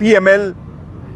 PML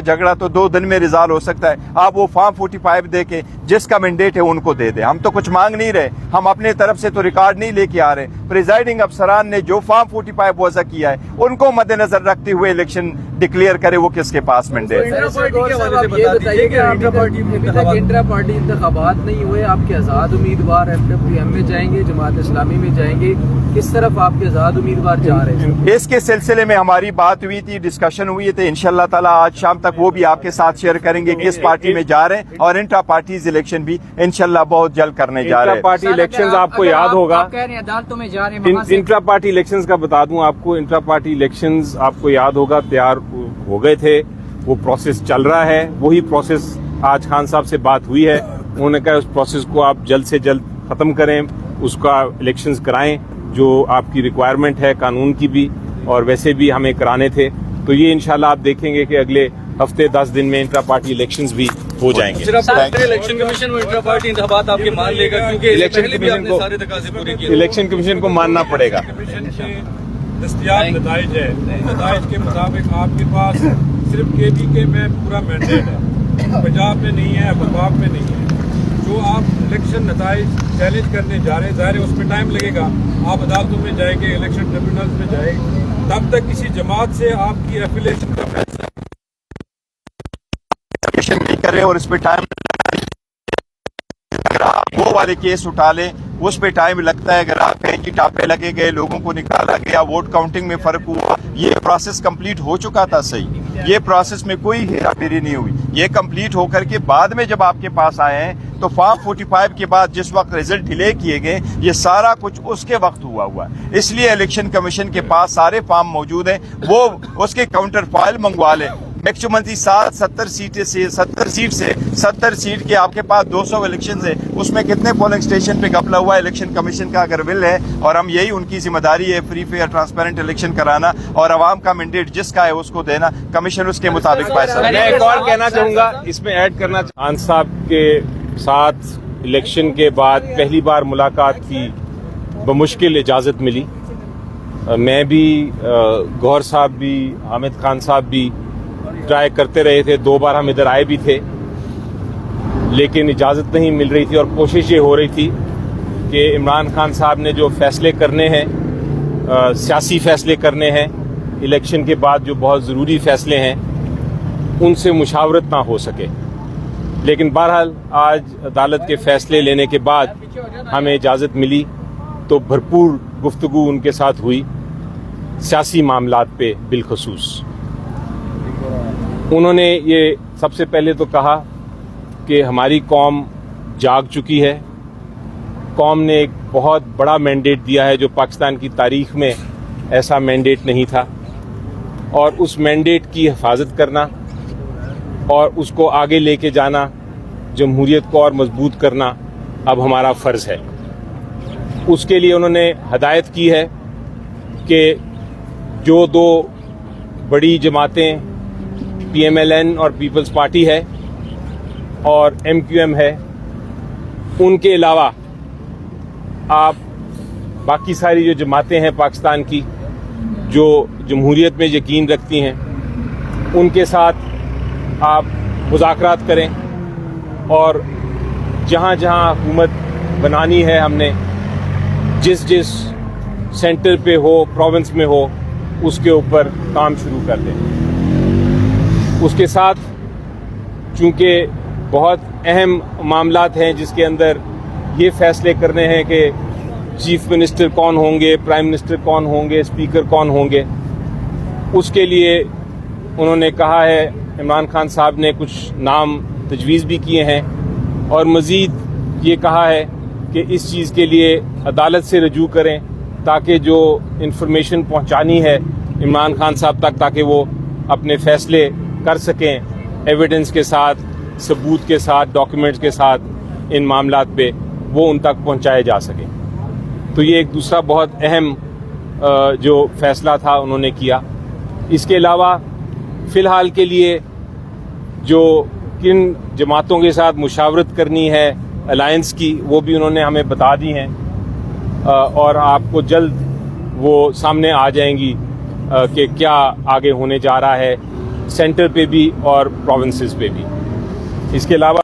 جھگڑا تو 2 دن میں ریزالو ہو سکتا ہے. آپ وہ فارم 45 دے کے جس کا مینڈیٹ ہے ان کو دے دیں. ہم تو کچھ مانگ نہیں رہے, ہم اپنے طرف سے تو ریکارڈ نہیں لے کے آ رہے. پریزائڈنگ افسران نے جو فارم 45 وضع کیا ہے ان کو مد نظر رکھتے ہوئے الیکشن ڈکلیئر کرے وہ کس کے پاس مینڈیٹ ہے. انٹرا پارٹی انتخابات نہیں ہوئے, آپ کے آزاد امیدوار FWM میں جائیں گے, جماعت اسلامی میں جائیں گے, کس طرف آپ کے آزاد امیدوار جا رہے ہیں؟ اس کے سلسلے میں ہماری بات ہوئی تھی, ڈسکشن ہوئی تھی. انشاءاللہ تعالی آج شام تک وہ بھی آپ کے ساتھ شیئر کریں گے کس پارٹی میں جا رہے ہیں, اور انٹرا پارٹیز الیکشن بھی انشاءاللہ بہت جلد کرنے جا رہے ہیں. پارٹی الیکشنز آپ کو یاد ہوگا, آپ کہہ رہے ہیں عدالتوں میں جا رہے ہیں, انٹرا پارٹی الیکشنز کا بتا دوں آپ کو. انٹرا پارٹی الیکشنز آپ کو یاد ہوگا تیار ہو گئے تھے, وہ پروسیس چل رہا ہے. وہی پروسیس آج خان صاحب سے بات ہوئی ہے, انہوں نے کہا اس پروسیس کو آپ جلد سے جلد ختم کریں, اس کا الیکشنز کرائیں جو آپ کی ریکوائرمنٹ ہے قانون کی بھی, اور ویسے بھی ہمیں کرانے تھے. تو یہ انشاءاللہ آپ دیکھیں گے کہ اگلے ہفتے 10 دن میں انٹرا پارٹی الیکشنز بھی ہو جائیں گے. الیکشن کمیشن میں انٹرا پارٹی انتخابات آپ کے مان لے گا, کیونکہ پہلے بھی آپ نے سارے تقاضے پورے کیے. الیکشن کمیشن کو ماننا پڑے گا. دستیاب نتائج ہے, نتائج کے مطابق آپ کے پاس صرف KPK میں پورا مینڈیٹ ہے, پنجاب میں نہیں ہے, پنجاب میں نہیں ہے. جو آپ الیکشن نتائج چیلنج کرنے جا رہے ہیں, ظاہر ہے اس میں ٹائم لگے گا, آپ عدالتوں میں جائیں گے, الیکشن ٹریبیونلز میں جائیں گے, تب تک کسی جماعت سے آپ کی ایفیلیشن کا فیصلہ نہیں کرے اور اس پہ ٹائم, اگر آپ وہ والے کیس اٹھا لیں اس پہ ٹائم لگتا ہے. اگر آپ کہیں کہ ٹاپے لگے گئے, لوگوں کو نکالا گیا, ووٹ کاؤنٹنگ میں فرق ہوا, یہ پروسیس کمپلیٹ ہو چکا تھا. صحیح, یہ پروسیس میں کوئی ہیرا پھیری نہیں ہوئی. یہ کمپلیٹ ہو کر کے بعد میں جب آپ کے پاس آئے ہیں تو فارم 45 کے بعد جس وقت ریزلٹ ڈیلے کیے گئے, یہ سارا کچھ اس کے وقت ہوا ہے. اس لیے الیکشن کمیشن کے پاس سارے فارم موجود ہیں, وہ اس کے کاؤنٹر فائل منگوا لیں. میکسیمم 70 سیٹ کے آپ کے پاس 200 الیکشنز ہیں, اس میں کتنے پولنگ اسٹیشن پہ گھپلا ہوا ہے. الیکشن کمیشن کا اگر ول ہے, اور ہم یہی ان کی ذمہ داری ہے فری فیئر ٹرانسپیرنٹ الیکشن کرانا, اور عوام کا مینڈیٹ جس کا ہے اس کو دینا, کمیشن اس کے مطابق فیصلہ. میں ایک اور کہنا چاہوں گا, اس میں ایڈ کرنا خان صاحب کے ساتھ الیکشن کے بعد پہلی بار ملاقات کی بمشکل اجازت ملی. میں بھی, گوہر صاحب بھی, حامد خان صاحب بھی ٹرائی کرتے رہے تھے, 2 بار ہم ادھر آئے بھی تھے, لیکن اجازت نہیں مل رہی تھی. اور کوشش یہ ہو رہی تھی کہ عمران خان صاحب نے جو فیصلے کرنے ہیں, سیاسی فیصلے کرنے ہیں الیکشن کے بعد, جو بہت ضروری فیصلے ہیں, ان سے مشاورت نہ ہو سکے. لیکن بہرحال آج عدالت کے فیصلے لینے کے بعد ہمیں اجازت ملی, تو بھرپور گفتگو ان کے ساتھ ہوئی سیاسی معاملات پہ بالخصوص. انہوں نے یہ سب سے پہلے تو کہا کہ ہماری قوم جاگ چکی ہے, قوم نے ایک بہت بڑا مینڈیٹ دیا ہے جو پاکستان کی تاریخ میں ایسا مینڈیٹ نہیں تھا, اور اس مینڈیٹ کی حفاظت کرنا اور اس کو آگے لے کے جانا, جمہوریت کو اور مضبوط کرنا اب ہمارا فرض ہے. اس کے لیے انہوں نے ہدایت کی ہے کہ جو 2 بڑی جماعتیں PMLN اور پیپلز پارٹی ہے اور MQM ہے, ان کے علاوہ آپ باقی ساری جو جماعتیں ہیں پاکستان کی جو جمہوریت میں یقین رکھتی ہیں, ان کے ساتھ آپ مذاکرات کریں, اور جہاں جہاں حکومت بنانی ہے ہم نے, جس سینٹر پہ ہو, پروونس میں ہو, اس کے اوپر کام شروع کر دیں. اس کے ساتھ چونکہ بہت اہم معاملات ہیں جس کے اندر یہ فیصلے کرنے ہیں کہ چیف منسٹر کون ہوں گے, پرائم منسٹر کون ہوں گے, اسپیکر کون ہوں گے, اس کے لیے انہوں نے کہا ہے, عمران خان صاحب نے کچھ نام تجویز بھی کیے ہیں, اور مزید یہ کہا ہے کہ اس چیز کے لیے عدالت سے رجوع کریں تاکہ جو انفارمیشن پہنچانی ہے عمران خان صاحب تک, تاکہ وہ اپنے فیصلے کر سکیں ایویڈنس کے ساتھ, ثبوت کے ساتھ, ڈاکیومنٹس کے ساتھ, ان معاملات پہ وہ ان تک پہنچائے جا سکیں. تو یہ ایک دوسرا بہت اہم جو فیصلہ تھا انہوں نے کیا. اس کے علاوہ فی الحال کے لیے جو کن جماعتوں کے ساتھ مشاورت کرنی ہے الائنس کی, وہ بھی انہوں نے ہمیں بتا دی ہیں, اور آپ کو جلد وہ سامنے آ جائیں گی کہ کیا آگے ہونے جا رہا ہے سینٹر پہ بھی اور پروونسز پہ بھی. اس کے علاوہ